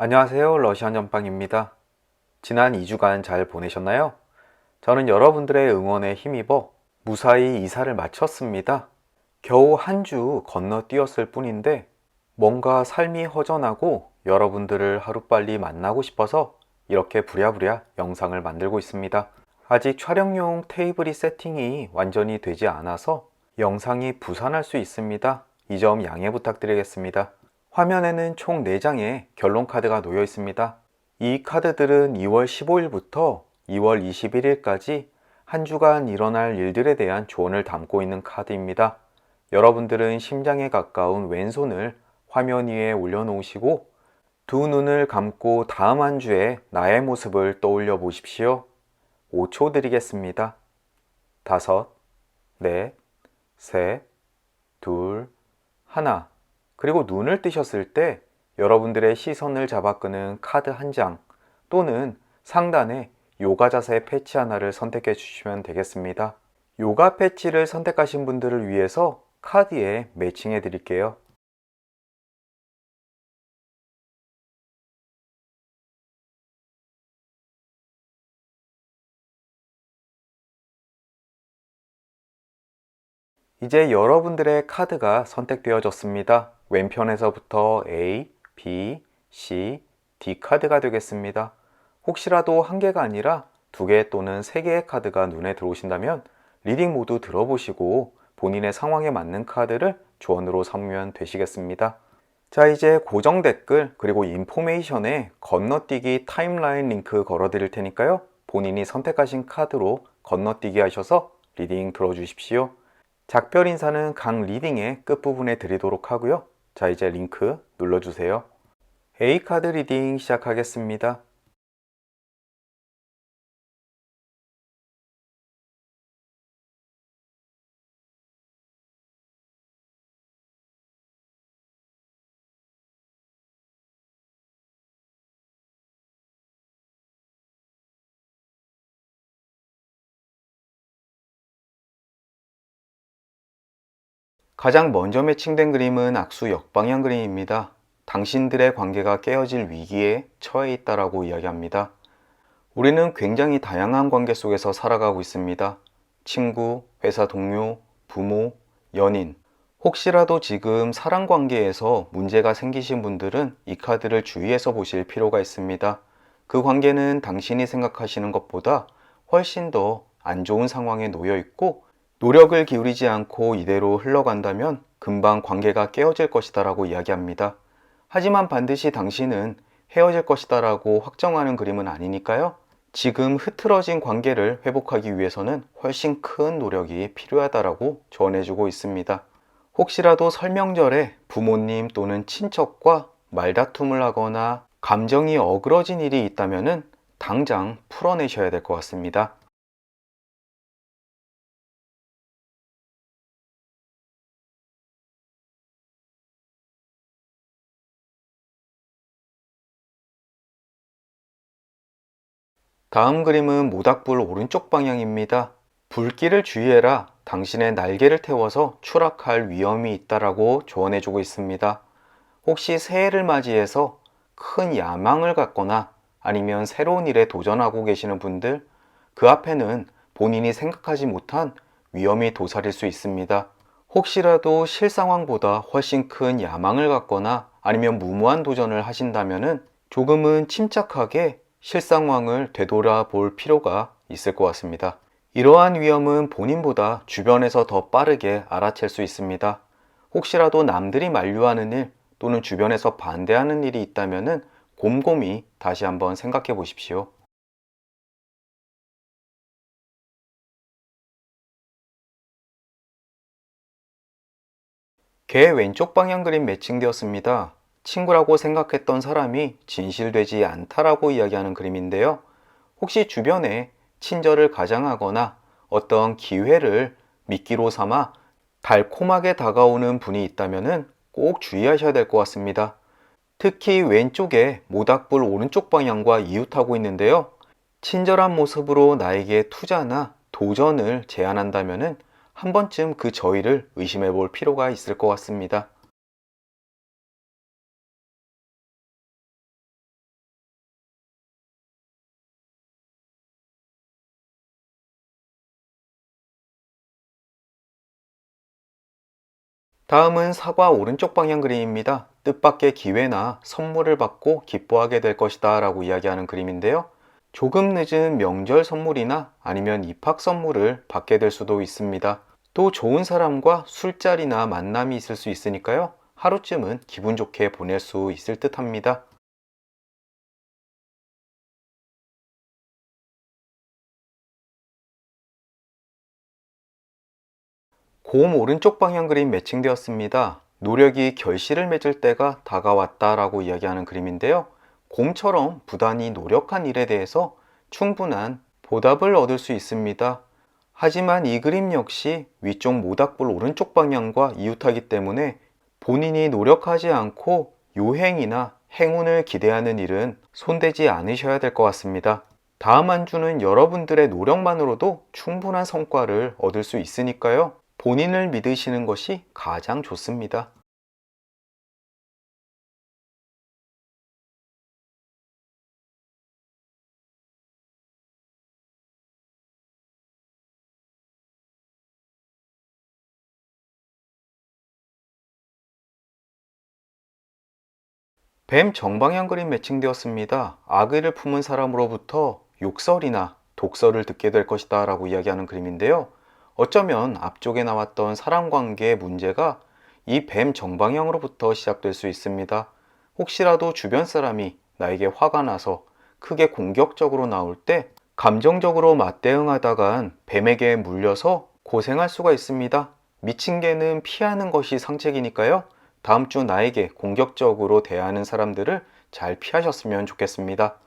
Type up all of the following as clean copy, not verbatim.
안녕하세요. 러시안 전빵입니다. 지난 2주간 잘 보내셨나요? 저는 여러분들의 응원에 힘입어 무사히 이사를 마쳤습니다. 겨우 한 주 건너뛰었을 뿐인데 뭔가 삶이 허전하고 여러분들을 하루빨리 만나고 싶어서 이렇게 부랴부랴 영상을 만들고 있습니다. 아직 촬영용 테이블이 세팅이 완전히 되지 않아서 영상이 부산할 수 있습니다. 이 점 양해 부탁드리겠습니다. 화면에는 총 4장의 결론 카드가 놓여 있습니다. 이 카드들은 2월 15일부터 2월 21일까지 한 주간 일어날 일들에 대한 조언을 담고 있는 카드입니다. 여러분들은 심장에 가까운 왼손을 화면 위에 올려놓으시고 두 눈을 감고 다음 한 주의 나의 모습을 떠올려 보십시오. 5초 드리겠습니다. 5, 넷, 셋, 둘, 하나. 그리고 눈을 뜨셨을 때 여러분들의 시선을 잡아끄는 카드 한 장 또는 상단에 요가 자세 패치 하나를 선택해 주시면 되겠습니다. 요가 패치를 선택하신 분들을 위해서 카드에 매칭해 드릴게요. 이제 여러분들의 카드가 선택되어졌습니다. 왼편에서부터 A, B, C, D 카드가 되겠습니다. 혹시라도 한 개가 아니라 2개 또는 3개의 카드가 눈에 들어오신다면 리딩 모두 들어보시고 본인의 상황에 맞는 카드를 조언으로 삼으면 되시겠습니다. 자, 이제 고정 댓글 그리고 인포메이션에 건너뛰기 타임라인 링크 걸어 드릴 테니까요. 본인이 선택하신 카드로 건너뛰기 하셔서 리딩 들어주십시오. 작별 인사는 각 리딩의 끝부분에 드리도록 하고요. 자, 이제 링크 눌러주세요. A카드 리딩 시작하겠습니다. 가장 먼저 매칭된 그림은 악수 역방향 그림입니다. 당신들의 관계가 깨어질 위기에 처해 있다라고 이야기합니다. 우리는 굉장히 다양한 관계 속에서 살아가고 있습니다. 친구, 회사 동료, 부모, 연인. 혹시라도 지금 사랑 관계에서 문제가 생기신 분들은 이 카드를 주의해서 보실 필요가 있습니다. 그 관계는 당신이 생각하시는 것보다 훨씬 더 안 좋은 상황에 놓여 있고 노력을 기울이지 않고 이대로 흘러간다면 금방 관계가 깨어질 것이다 라고 이야기합니다. 하지만 반드시 당신은 헤어질 것이다 라고 확정하는 그림은 아니니까요. 지금 흐트러진 관계를 회복하기 위해서는 훨씬 큰 노력이 필요하다라고 조언해주고 있습니다. 혹시라도 설명절에 부모님 또는 친척과 말다툼을 하거나 감정이 어그러진 일이 있다면 당장 풀어내셔야 될 것 같습니다. 다음 그림은 모닥불 오른쪽 방향입니다. 불길을 주의해라. 당신의 날개를 태워서 추락할 위험이 있다라고 조언해주고 있습니다. 혹시 새해를 맞이해서 큰 야망을 갖거나 아니면 새로운 일에 도전하고 계시는 분들, 그 앞에는 본인이 생각하지 못한 위험이 도사릴 수 있습니다. 혹시라도 실상황보다 훨씬 큰 야망을 갖거나 아니면 무모한 도전을 하신다면 조금은 침착하게 실상황을 되돌아볼 필요가 있을 것 같습니다. 이러한 위험은 본인보다 주변에서 더 빠르게 알아챌 수 있습니다. 혹시라도 남들이 만류하는 일 또는 주변에서 반대하는 일이 있다면 곰곰이 다시 한번 생각해 보십시오. 개 왼쪽 방향 그림 매칭되었습니다. 친구라고 생각했던 사람이 진실되지 않다라고 이야기하는 그림인데요. 혹시 주변에 친절을 가장하거나 어떤 기회를 미끼로 삼아 달콤하게 다가오는 분이 있다면 꼭 주의하셔야 될 것 같습니다. 특히 왼쪽에 모닥불 오른쪽 방향과 이웃하고 있는데요. 친절한 모습으로 나에게 투자나 도전을 제안한다면 한 번쯤 그 저희를 의심해 볼 필요가 있을 것 같습니다. 다음은 사과 오른쪽 방향 그림입니다. 뜻밖의 기회나 선물을 받고 기뻐하게 될 것이다 라고 이야기하는 그림인데요. 조금 늦은 명절 선물이나 아니면 입학 선물을 받게 될 수도 있습니다. 또 좋은 사람과 술자리나 만남이 있을 수 있으니까요. 하루쯤은 기분 좋게 보낼 수 있을 듯 합니다. 곰 오른쪽 방향 그림 매칭되었습니다. 노력이 결실을 맺을 때가 다가왔다라고 이야기하는 그림인데요. 곰처럼 부단히 노력한 일에 대해서 충분한 보답을 얻을 수 있습니다. 하지만 이 그림 역시 위쪽 모닥불 오른쪽 방향과 이웃하기 때문에 본인이 노력하지 않고 요행이나 행운을 기대하는 일은 손대지 않으셔야 될 것 같습니다. 다음 한 주는 여러분들의 노력만으로도 충분한 성과를 얻을 수 있으니까요. 본인을 믿으시는 것이 가장 좋습니다. 뱀 정방향 그림 매칭되었습니다. 악의를 품은 사람으로부터 욕설이나 독설을 듣게 될 것이다 라고 이야기하는 그림인데요. 어쩌면 앞쪽에 나왔던 사람 관계의 문제가 이 뱀 정방향으로부터 시작될 수 있습니다. 혹시라도 주변 사람이 나에게 화가 나서 크게 공격적으로 나올 때 감정적으로 맞대응하다간 뱀에게 물려서 고생할 수가 있습니다. 미친 개는 피하는 것이 상책이니까요. 다음 주 나에게 공격적으로 대하는 사람들을 잘 피하셨으면 좋겠습니다.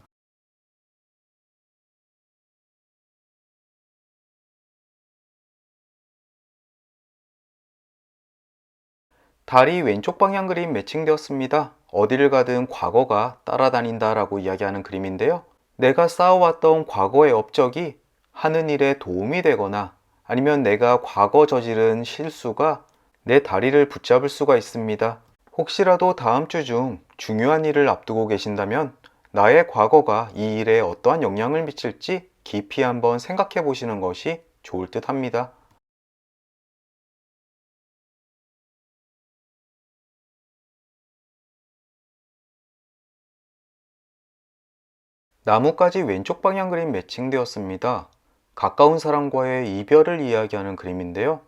달이 왼쪽 방향 그림 매칭되었습니다. 어디를 가든 과거가 따라다닌다라고 이야기하는 그림인데요. 내가 쌓아왔던 과거의 업적이 하는 일에 도움이 되거나 아니면 내가 과거 저지른 실수가 내 다리를 붙잡을 수가 있습니다. 혹시라도 다음 주 중 중요한 일을 앞두고 계신다면 나의 과거가 이 일에 어떠한 영향을 미칠지 깊이 한번 생각해 보시는 것이 좋을 듯 합니다. 나뭇가지 왼쪽 방향 그림 매칭되었습니다. 가까운 사람과의 이별을 이야기하는 그림인데요.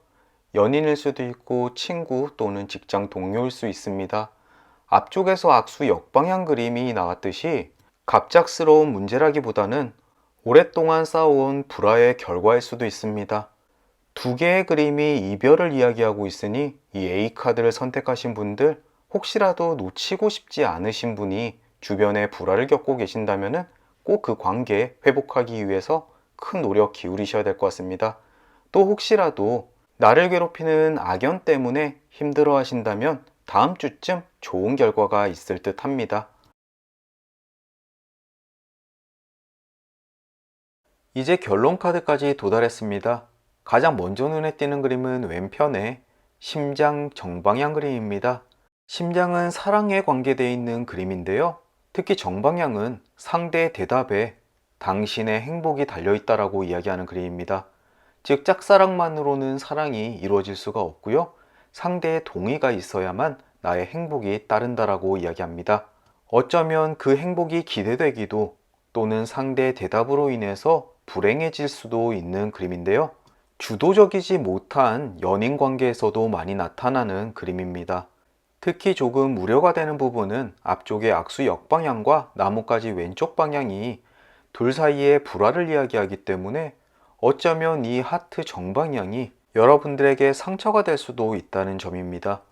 연인일 수도 있고 친구 또는 직장 동료일 수 있습니다. 앞쪽에서 악수 역방향 그림이 나왔듯이 갑작스러운 문제라기보다는 오랫동안 쌓아온 불화의 결과일 수도 있습니다. 두 개의 그림이 이별을 이야기하고 있으니 이 A카드를 선택하신 분들 혹시라도 놓치고 싶지 않으신 분이 주변에 불화를 겪고 계신다면 꼭 그 관계 회복하기 위해서 큰 노력 기울이셔야 될 것 같습니다. 또 혹시라도 나를 괴롭히는 악연 때문에 힘들어 하신다면 다음 주쯤 좋은 결과가 있을 듯 합니다. 이제 결론 카드까지 도달했습니다. 가장 먼저 눈에 띄는 그림은 왼편의 심장 정방향 그림입니다. 심장은 사랑에 관계되어 있는 그림인데요. 특히 정방향은 상대의 대답에 당신의 행복이 달려있다라고 이야기하는 그림입니다. 즉, 짝사랑만으로는 사랑이 이루어질 수가 없고요. 상대의 동의가 있어야만 나의 행복이 따른다라고 이야기합니다. 어쩌면 그 행복이 기대되기도 또는 상대의 대답으로 인해서 불행해질 수도 있는 그림인데요. 주도적이지 못한 연인 관계에서도 많이 나타나는 그림입니다. 특히 조금 우려가 되는 부분은 앞쪽의 악수 역방향과 나뭇가지 왼쪽 방향이 둘 사이의 불화를 이야기하기 때문에 어쩌면 이 하트 정방향이 여러분들에게 상처가 될 수도 있다는 점입니다.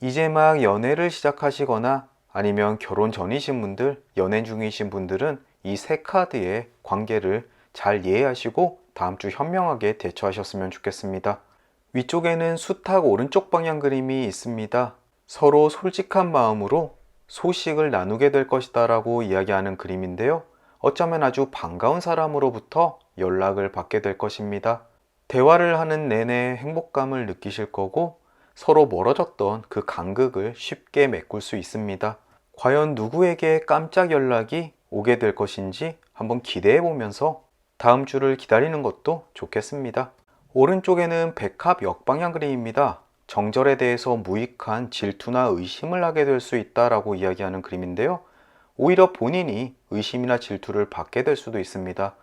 이제 막 연애를 시작하시거나 아니면 결혼 전이신 분들, 연애 중이신 분들은 이 세 카드의 관계를 잘 이해하시고 다음 주 현명하게 대처하셨으면 좋겠습니다. 위쪽에는 수탉 오른쪽 방향 그림이 있습니다. 서로 솔직한 마음으로 소식을 나누게 될 것이다 라고 이야기하는 그림인데요. 어쩌면 아주 반가운 사람으로부터 연락을 받게 될 것입니다. 대화를 하는 내내 행복감을 느끼실 거고 서로 멀어졌던 그 간극을 쉽게 메꿀 수 있습니다. 과연 누구에게 깜짝 연락이 오게 될 것인지 한번 기대해 보면서 다음 주를 기다리는 것도 좋겠습니다. 오른쪽에는 백합 역방향 그림입니다. 정절에 대해서 무익한 질투나 의심을 하게 될 수 있다라고 이야기하는 그림인데요. 오히려 본인이 의심이나 질투를 받게 될 수도 있습니다.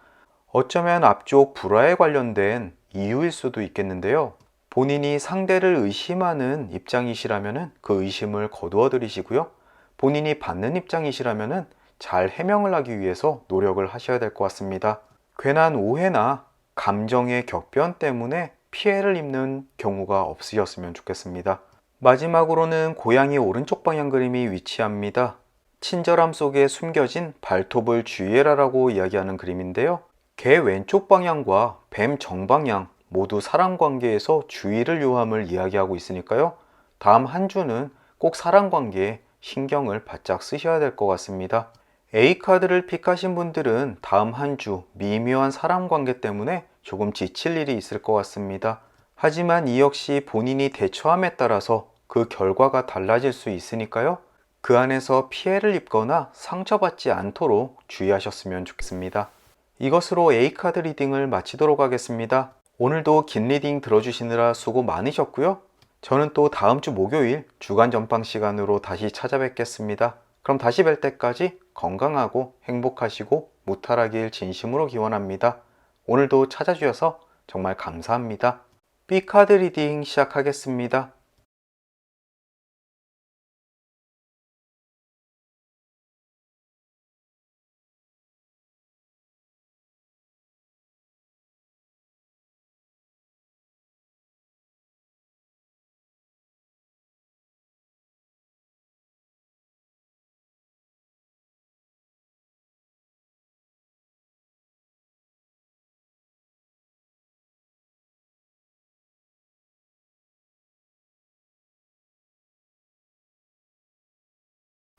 어쩌면 앞쪽 불화에 관련된 이유일 수도 있겠는데요. 본인이 상대를 의심하는 입장이시라면 그 의심을 거두어 들이시고요. 본인이 받는 입장이시라면 잘 해명을 하기 위해서 노력을 하셔야 될 것 같습니다. 괜한 오해나 감정의 격변 때문에 피해를 입는 경우가 없으셨으면 좋겠습니다. 마지막으로는 고양이 오른쪽 방향 그림이 위치합니다. 친절함 속에 숨겨진 발톱을 주의해라라고 이야기하는 그림인데요. 개 왼쪽 방향과 뱀 정방향 모두 사랑관계에서 주의를 요함을 이야기하고 있으니까요. 다음 한 주는 꼭 사랑관계에 신경을 바짝 쓰셔야 될 것 같습니다. A카드를 픽하신 분들은 다음 한 주 미묘한 사랑관계 때문에 조금 지칠 일이 있을 것 같습니다. 하지만 이 역시 본인이 대처함에 따라서 그 결과가 달라질 수 있으니까요. 그 안에서 피해를 입거나 상처받지 않도록 주의하셨으면 좋겠습니다. 이것으로 A카드 리딩을 마치도록 하겠습니다. 오늘도 긴 리딩 들어주시느라 수고 많으셨고요. 저는 또 다음 주 목요일 주간 전방 시간으로 다시 찾아뵙겠습니다. 그럼 다시 뵐 때까지 건강하고 행복하시고 무탈하길 진심으로 기원합니다. 오늘도 찾아주셔서 정말 감사합니다. B카드 리딩 시작하겠습니다.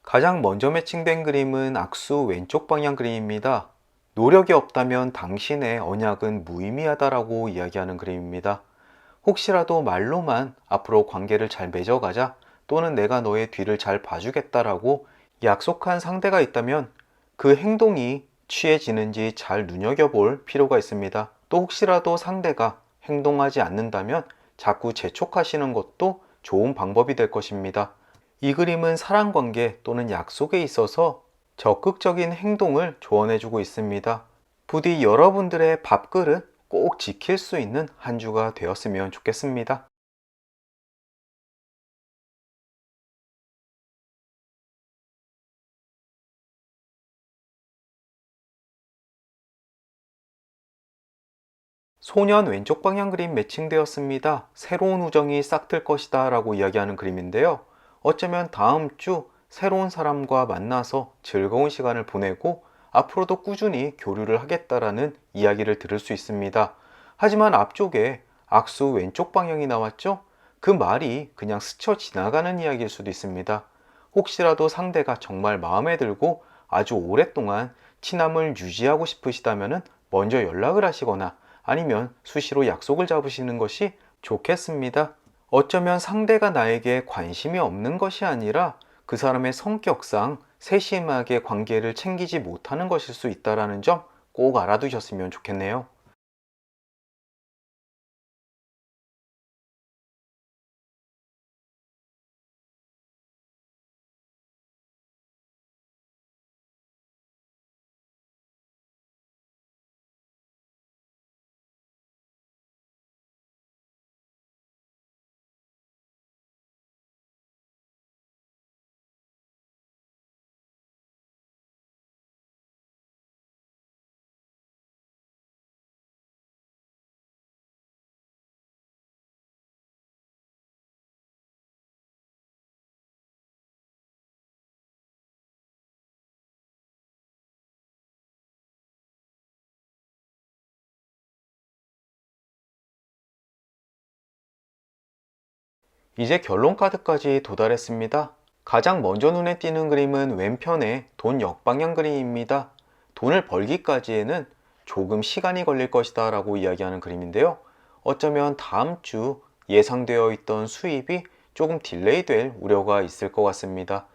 가장 먼저 매칭된 그림은 악수 왼쪽 방향 그림입니다. 노력이 없다면 당신의 언약은 무의미하다라고 이야기하는 그림입니다. 혹시라도 말로만 앞으로 관계를 잘 맺어가자 또는 내가 너의 뒤를 잘 봐주겠다라고 약속한 상대가 있다면 그 행동이 취해지는지 잘 눈여겨볼 필요가 있습니다. 또 혹시라도 상대가 행동하지 않는다면 자꾸 재촉하시는 것도 좋은 방법이 될 것입니다. 이 그림은 사랑관계 또는 약속에 있어서 적극적인 행동을 조언해주고 있습니다. 부디 여러분들의 밥그릇 꼭 지킬 수 있는 한 주가 되었으면 좋겠습니다. 소년 왼쪽 방향 그림 매칭되었습니다. 새로운 우정이 싹틀 것이다 라고 이야기하는 그림인데요. 어쩌면 다음 주 새로운 사람과 만나서 즐거운 시간을 보내고 앞으로도 꾸준히 교류를 하겠다라는 이야기를 들을 수 있습니다. 하지만 앞쪽에 악수 왼쪽 방향이 나왔죠? 그 말이 그냥 스쳐 지나가는 이야기일 수도 있습니다. 혹시라도 상대가 정말 마음에 들고 아주 오랫동안 친함을 유지하고 싶으시다면 먼저 연락을 하시거나 아니면 수시로 약속을 잡으시는 것이 좋겠습니다. 어쩌면 상대가 나에게 관심이 없는 것이 아니라 그 사람의 성격상 세심하게 관계를 챙기지 못하는 것일 수 있다는 점 꼭 알아두셨으면 좋겠네요. 이제 결론 카드까지 도달했습니다. 가장 먼저 눈에 띄는 그림은 왼편의 돈 역방향 그림입니다. 돈을 벌기까지에는 조금 시간이 걸릴 것이다 라고 이야기하는 그림인데요. 어쩌면 다음 주 예상되어 있던 수입이 조금 딜레이 될 우려가 있을 것 같습니다.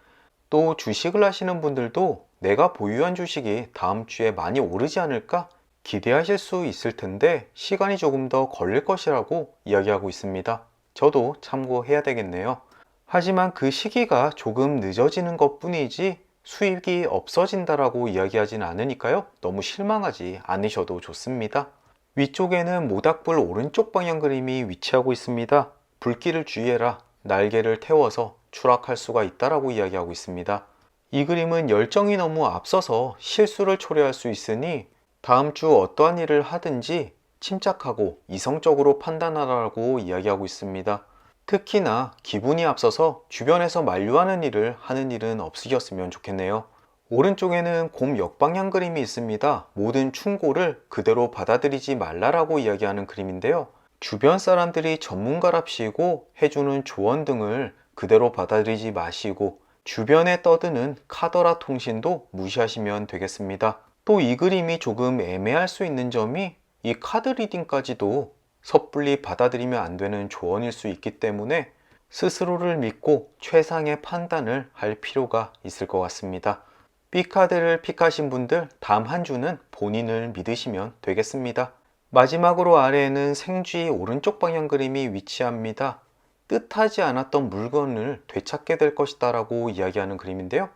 또 주식을 하시는 분들도 내가 보유한 주식이 다음 주에 많이 오르지 않을까 기대하실 수 있을 텐데 시간이 조금 더 걸릴 것이라고 이야기하고 있습니다. 저도 참고해야 되겠네요. 하지만 그 시기가 조금 늦어지는 것 뿐이지 수익이 없어진다라고 이야기하진 않으니까요. 너무 실망하지 않으셔도 좋습니다. 위쪽에는 모닥불 오른쪽 방향 그림이 위치하고 있습니다. 불길을 주의해라. 날개를 태워서 추락할 수가 있다라고 이야기하고 있습니다. 이 그림은 열정이 너무 앞서서 실수를 초래할 수 있으니 다음 주 어떠한 일을 하든지 침착하고 이성적으로 판단하라고 이야기하고 있습니다. 특히나 기분이 앞서서 주변에서 만류하는 일을 하는 일은 없으셨으면 좋겠네요. 오른쪽에는 곰 역방향 그림이 있습니다. 모든 충고를 그대로 받아들이지 말라라고 이야기하는 그림인데요. 주변 사람들이 전문가랍시고 해주는 조언 등을 그대로 받아들이지 마시고 주변에 떠드는 카더라 통신도 무시하시면 되겠습니다. 또 이 그림이 조금 애매할 수 있는 점이 이 카드 리딩까지도 섣불리 받아들이면 안 되는 조언일 수 있기 때문에 스스로를 믿고 최상의 판단을 할 필요가 있을 것 같습니다. B카드를 픽하신 분들 다음 한 주는 본인을 믿으시면 되겠습니다. 마지막으로 아래에는 생쥐 오른쪽 방향 그림이 위치합니다. 뜻하지 않았던 물건을 되찾게 될 것이다 라고 이야기하는 그림인데요.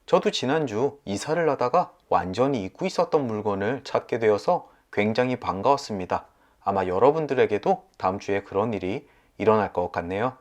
저도 지난주 이사를 하다가 완전히 잊고 있었던 물건을 찾게 되어서 굉장히 반가웠습니다. 아마 여러분들에게도 다음 주에 그런 일이 일어날 것 같네요.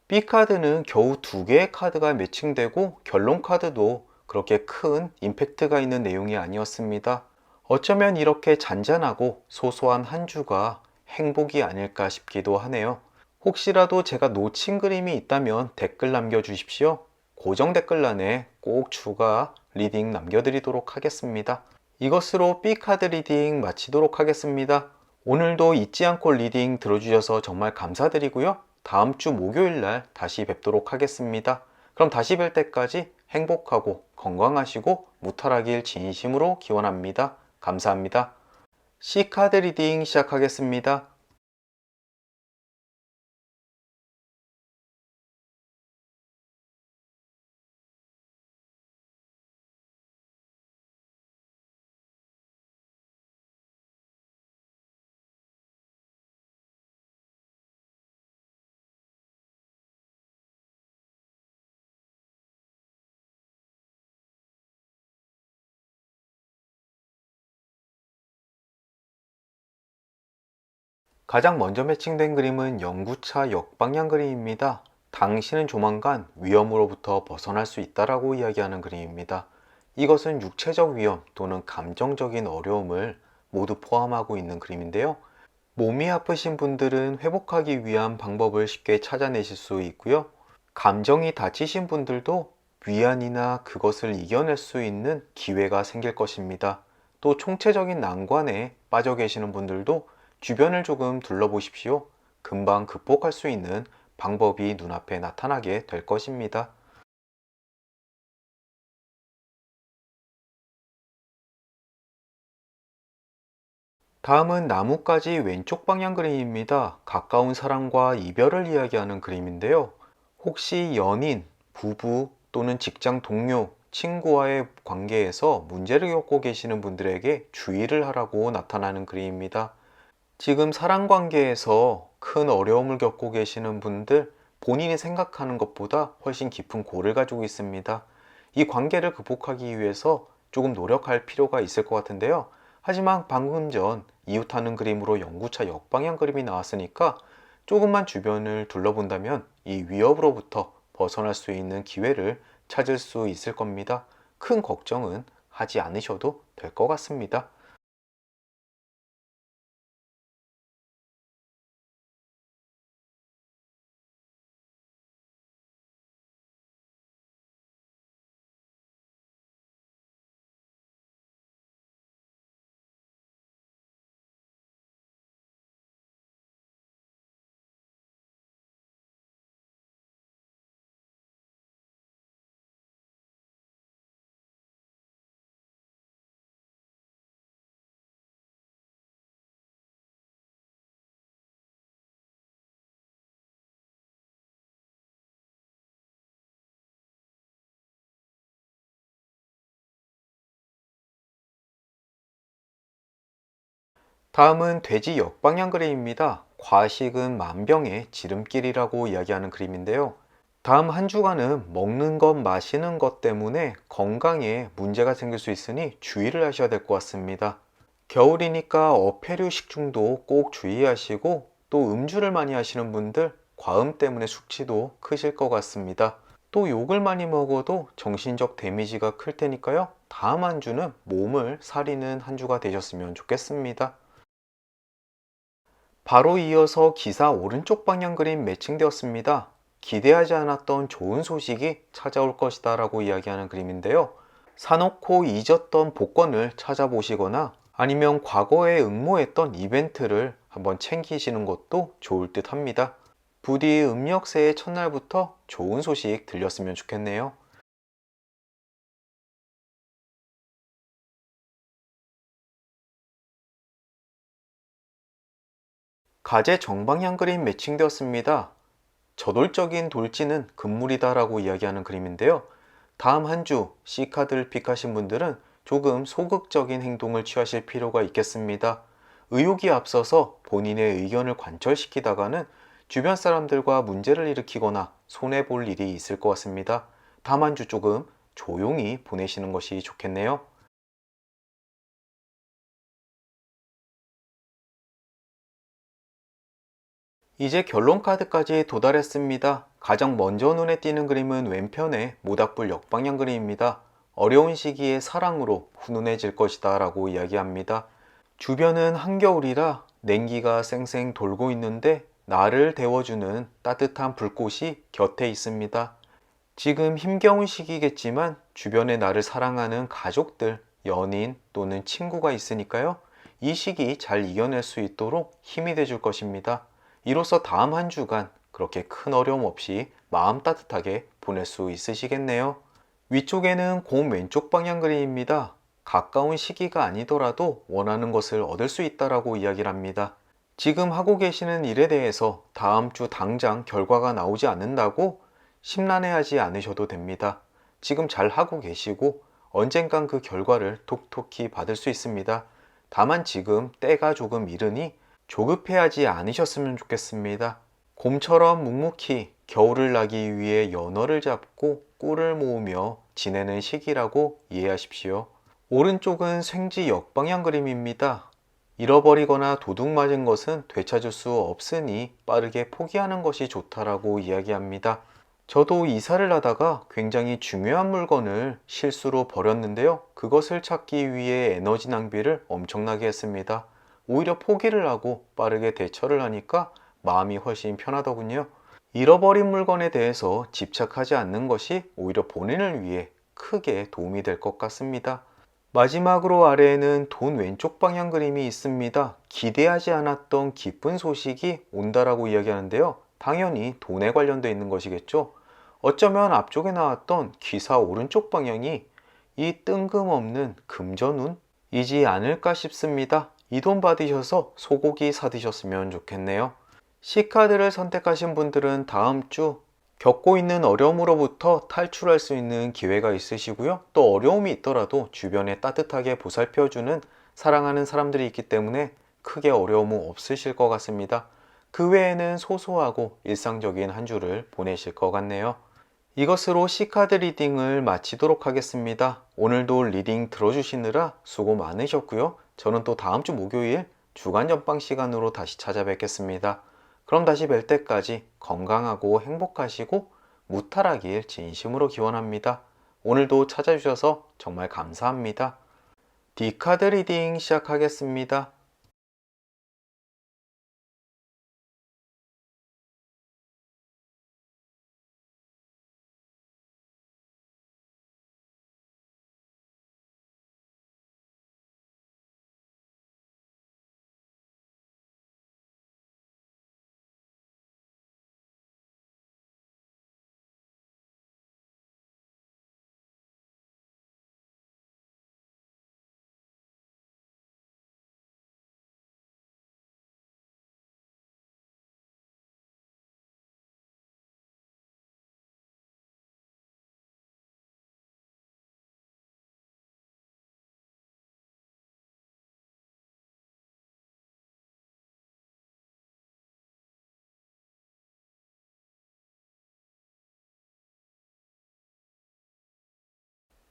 B카드는 겨우 2개의 카드가 매칭되고 결론 카드도 그렇게 큰 임팩트가 있는 내용이 아니었습니다. 어쩌면 이렇게 잔잔하고 소소한 한 주가 행복이 아닐까 싶기도 하네요. 혹시라도 제가 놓친 그림이 있다면 댓글 남겨주십시오. 고정 댓글란에 꼭 추가 리딩 남겨드리도록 하겠습니다. 이것으로 B카드 리딩 마치도록 하겠습니다. 오늘도 잊지 않고 리딩 들어주셔서 정말 감사드리고요. 다음 주 목요일 날 다시 뵙도록 하겠습니다. 그럼 다시 뵐 때까지 행복하고 건강하시고 무탈하길 진심으로 기원합니다. 감사합니다. C카드 리딩 시작하겠습니다. 가장 먼저 매칭된 그림은 연구차 역방향 그림입니다. 당신은 조만간 위험으로부터 벗어날 수 있다라고 이야기하는 그림입니다. 이것은 육체적 위험 또는 감정적인 어려움을 모두 포함하고 있는 그림인데요. 몸이 아프신 분들은 회복하기 위한 방법을 쉽게 찾아내실 수 있고요. 감정이 다치신 분들도 위안이나 그것을 이겨낼 수 있는 기회가 생길 것입니다. 또 총체적인 난관에 빠져 계시는 분들도 주변을 조금 둘러보십시오. 금방 극복할 수 있는 방법이 눈앞에 나타나게 될 것입니다. 다음은 나뭇가지 왼쪽 방향 그림입니다. 가까운 사람과 이별을 이야기하는 그림인데요. 혹시 연인, 부부 또는 직장 동료, 친구와의 관계에서 문제를 겪고 계시는 분들에게 주의를 하라고 나타나는 그림입니다. 지금 사랑 관계에서 큰 어려움을 겪고 계시는 분들, 본인이 생각하는 것보다 훨씬 깊은 고를 가지고 있습니다. 이 관계를 극복하기 위해서 조금 노력할 필요가 있을 것 같은데요. 하지만 방금 전 이웃하는 그림으로 연구차 역방향 그림이 나왔으니까 조금만 주변을 둘러본다면 이 위협으로부터 벗어날 수 있는 기회를 찾을 수 있을 겁니다. 큰 걱정은 하지 않으셔도 될 것 같습니다. 다음은 돼지 역방향 그림입니다. 과식은 만병의 지름길이라고 이야기하는 그림인데요. 다음 한 주간은 먹는 것, 마시는 것 때문에 건강에 문제가 생길 수 있으니 주의를 하셔야 될 것 같습니다. 겨울이니까 어패류 식중독 꼭 주의하시고, 또 음주를 많이 하시는 분들 과음 때문에 숙취도 크실 것 같습니다. 또 욕을 많이 먹어도 정신적 데미지가 클 테니까요. 다음 한 주는 몸을 사리는 한 주가 되셨으면 좋겠습니다. 바로 이어서 기사 오른쪽 방향 그림 매칭되었습니다. 기대하지 않았던 좋은 소식이 찾아올 것이다 라고 이야기하는 그림인데요. 사놓고 잊었던 복권을 찾아보시거나 아니면 과거에 응모했던 이벤트를 한번 챙기시는 것도 좋을 듯 합니다. 부디 음력새의 첫날부터 좋은 소식 들렸으면 좋겠네요. 가재 정방향 그림 매칭되었습니다. 저돌적인 돌지는 금물이다라고 이야기하는 그림인데요. 다음 한 주 C카드를 픽하신 분들은 조금 소극적인 행동을 취하실 필요가 있겠습니다. 의욕이 앞서서 본인의 의견을 관철시키다가는 주변 사람들과 문제를 일으키거나 손해볼 일이 있을 것 같습니다. 다음 한 주 조금 조용히 보내시는 것이 좋겠네요. 이제 결론 카드까지 도달했습니다. 가장 먼저 눈에 띄는 그림은 왼편의 모닥불 역방향 그림입니다. 어려운 시기에 사랑으로 훈훈해질 것이다 라고 이야기합니다. 주변은 한겨울이라 냉기가 쌩쌩 돌고 있는데 나를 데워주는 따뜻한 불꽃이 곁에 있습니다. 지금 힘겨운 시기겠지만 주변에 나를 사랑하는 가족들, 연인 또는 친구가 있으니까요. 이 시기 잘 이겨낼 수 있도록 힘이 돼줄 것입니다. 이로써 다음 한 주간 그렇게 큰 어려움 없이 마음 따뜻하게 보낼 수 있으시겠네요. 위쪽에는 곰 왼쪽 방향 그림입니다. 가까운 시기가 아니더라도 원하는 것을 얻을 수 있다라고 이야기를 합니다. 지금 하고 계시는 일에 대해서 다음 주 당장 결과가 나오지 않는다고 심란해하지 않으셔도 됩니다. 지금 잘 하고 계시고 언젠간 그 결과를 톡톡히 받을 수 있습니다. 다만 지금 때가 조금 이르니 조급해하지 않으셨으면 좋겠습니다. 곰처럼 묵묵히 겨울을 나기 위해 연어를 잡고 꿀을 모으며 지내는 시기라고 이해하십시오. 오른쪽은 생지 역방향 그림입니다. 잃어버리거나 도둑 맞은 것은 되찾을 수 없으니 빠르게 포기하는 것이 좋다라고 이야기합니다. 저도 이사를 하다가 굉장히 중요한 물건을 실수로 버렸는데요. 그것을 찾기 위해 에너지 낭비를 엄청나게 했습니다. 오히려 포기를 하고 빠르게 대처를 하니까 마음이 훨씬 편하더군요. 잃어버린 물건에 대해서 집착하지 않는 것이 오히려 본인을 위해 크게 도움이 될 것 같습니다. 마지막으로 아래에는 돈 왼쪽 방향 그림이 있습니다. 기대하지 않았던 기쁜 소식이 온다라고 이야기하는데요. 당연히 돈에 관련되어 있는 것이겠죠. 어쩌면 앞쪽에 나왔던 기사 오른쪽 방향이 이 뜬금없는 금전운이지 않을까 싶습니다. 이 돈 받으셔서 소고기 사드셨으면 좋겠네요. C카드를 선택하신 분들은 다음 주 겪고 있는 어려움으로부터 탈출할 수 있는 기회가 있으시고요. 또 어려움이 있더라도 주변에 따뜻하게 보살펴주는 사랑하는 사람들이 있기 때문에 크게 어려움은 없으실 것 같습니다. 그 외에는 소소하고 일상적인 한 주를 보내실 것 같네요. 이것으로 C카드 리딩을 마치도록 하겠습니다. 오늘도 리딩 들어주시느라 수고 많으셨고요. 저는 또 다음 주 목요일 주간 전방 시간으로 다시 찾아뵙겠습니다. 그럼 다시 뵐 때까지 건강하고 행복하시고 무탈하길 진심으로 기원합니다. 오늘도 찾아주셔서 정말 감사합니다. D카드 리딩 시작하겠습니다.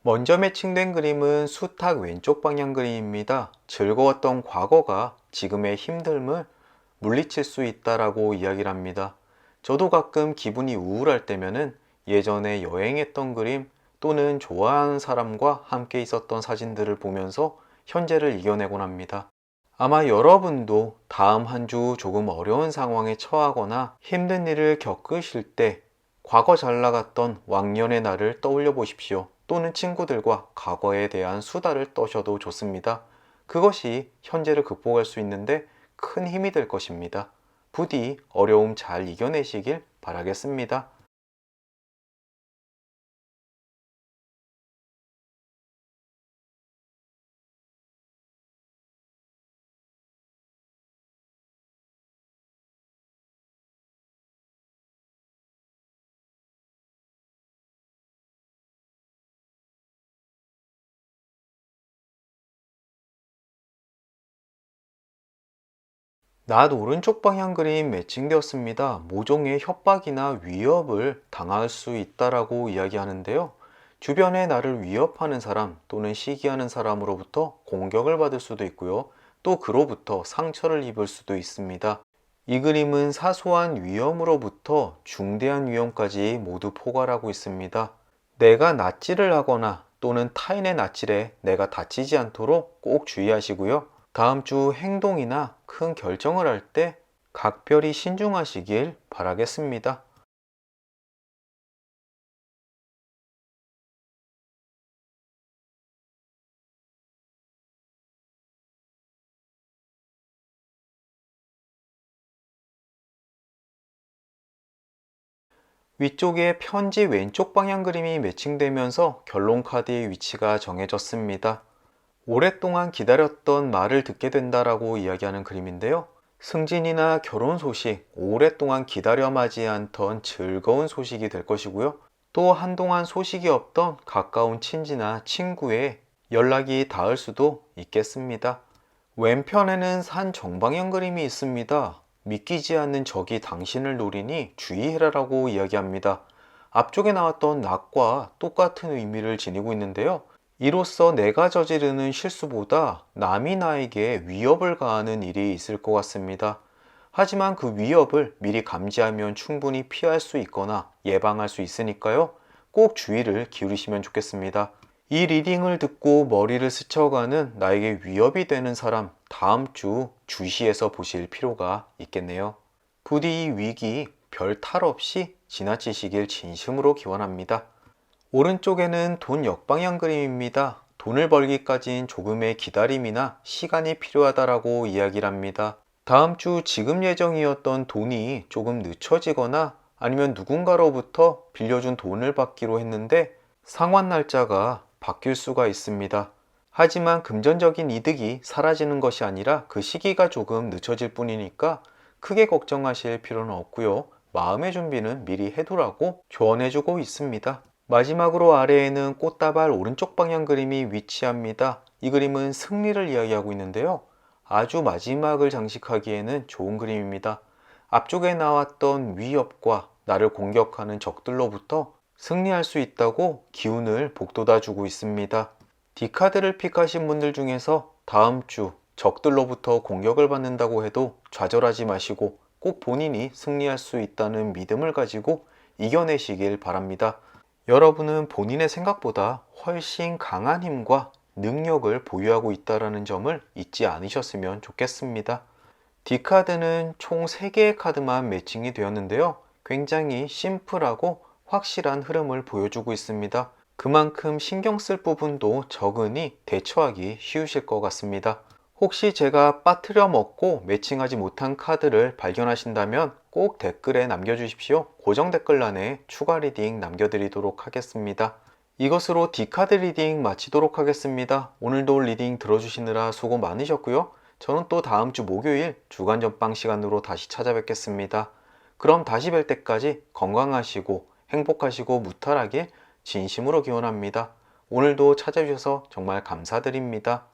먼저 매칭된 그림은 수탉 왼쪽 방향 그림입니다. 즐거웠던 과거가 지금의 힘듦을 물리칠 수 있다라고 이야기를 합니다. 저도 가끔 기분이 우울할 때면은 예전에 여행했던 그림 또는 좋아하는 사람과 함께 있었던 사진들을 보면서 현재를 이겨내곤 합니다. 아마 여러분도 다음 한 주 조금 어려운 상황에 처하거나 힘든 일을 겪으실 때 과거 잘 나갔던 왕년의 나를 떠올려 보십시오. 또는 친구들과 과거에 대한 수다를 떠셔도 좋습니다. 그것이 현재를 극복할 수 있는데 큰 힘이 될 것입니다. 부디 어려움 잘 이겨내시길 바라겠습니다. 낫 오른쪽 방향 그림 매칭되었습니다. 모종의 협박이나 위협을 당할 수 있다라고 이야기하는데요. 주변에 나를 위협하는 사람 또는 시기하는 사람으로부터 공격을 받을 수도 있고요. 또 그로부터 상처를 입을 수도 있습니다. 이 그림은 사소한 위험으로부터 중대한 위험까지 모두 포괄하고 있습니다. 내가 낯질을 하거나 또는 타인의 낯질에 내가 다치지 않도록 꼭 주의하시고요. 다음 주 행동이나 큰 결정을 할 때 각별히 신중하시길 바라겠습니다. 위쪽에 편지 왼쪽 방향 그림이 매칭되면서 결론 카드의 위치가 정해졌습니다. 오랫동안 기다렸던 말을 듣게 된다라고 이야기하는 그림인데요. 승진이나 결혼 소식, 오랫동안 기다려 마지 않던 즐거운 소식이 될 것이고요. 또 한동안 소식이 없던 가까운 친지나 친구의 연락이 닿을 수도 있겠습니다. 왼편에는 산 정방향 그림이 있습니다. 믿기지 않는 적이 당신을 노리니 주의해라라고 이야기합니다. 앞쪽에 나왔던 낙과 똑같은 의미를 지니고 있는데요. 이로써 내가 저지르는 실수보다 남이 나에게 위협을 가하는 일이 있을 것 같습니다. 하지만 그 위협을 미리 감지하면 충분히 피할 수 있거나 예방할 수 있으니까요. 꼭 주의를 기울이시면 좋겠습니다. 이 리딩을 듣고 머리를 스쳐가는 나에게 위협이 되는 사람, 다음 주 주시해서 보실 필요가 있겠네요. 부디 이 위기 별 탈 없이 지나치시길 진심으로 기원합니다. 오른쪽에는 돈 역방향 그림입니다. 돈을 벌기까진 조금의 기다림이나 시간이 필요하다라고 이야기를 합니다. 다음 주 지급 예정이었던 돈이 조금 늦춰지거나 아니면 누군가로부터 빌려준 돈을 받기로 했는데 상환 날짜가 바뀔 수가 있습니다. 하지만 금전적인 이득이 사라지는 것이 아니라 그 시기가 조금 늦춰질 뿐이니까 크게 걱정하실 필요는 없고요. 마음의 준비는 미리 해두라고 조언해주고 있습니다. 마지막으로 아래에는 꽃다발 오른쪽 방향 그림이 위치합니다. 이 그림은 승리를 이야기하고 있는데요. 아주 마지막을 장식하기에는 좋은 그림입니다. 앞쪽에 나왔던 위협과 나를 공격하는 적들로부터 승리할 수 있다고 기운을 북돋아 주고 있습니다. D카드를 픽하신 분들 중에서 다음 주 적들로부터 공격을 받는다고 해도 좌절하지 마시고 꼭 본인이 승리할 수 있다는 믿음을 가지고 이겨내시길 바랍니다. 여러분은 본인의 생각보다 훨씬 강한 힘과 능력을 보유하고 있다는 점을 잊지 않으셨으면 좋겠습니다. D카드는 총 3개의 카드만 매칭이 되었는데요. 굉장히 심플하고 확실한 흐름을 보여주고 있습니다. 그만큼 신경 쓸 부분도 적으니 대처하기 쉬우실 것 같습니다. 혹시 제가 빠뜨려 먹고 매칭하지 못한 카드를 발견하신다면 꼭 댓글에 남겨주십시오. 고정 댓글란에 추가 리딩 남겨드리도록 하겠습니다. 이것으로 D카드 리딩 마치도록 하겠습니다. 오늘도 리딩 들어주시느라 수고 많으셨고요. 저는 또 다음 주 목요일 주간 전빵 시간으로 다시 찾아뵙겠습니다. 그럼 다시 뵐 때까지 건강하시고 행복하시고 무탈하길 진심으로 기원합니다. 오늘도 찾아주셔서 정말 감사드립니다.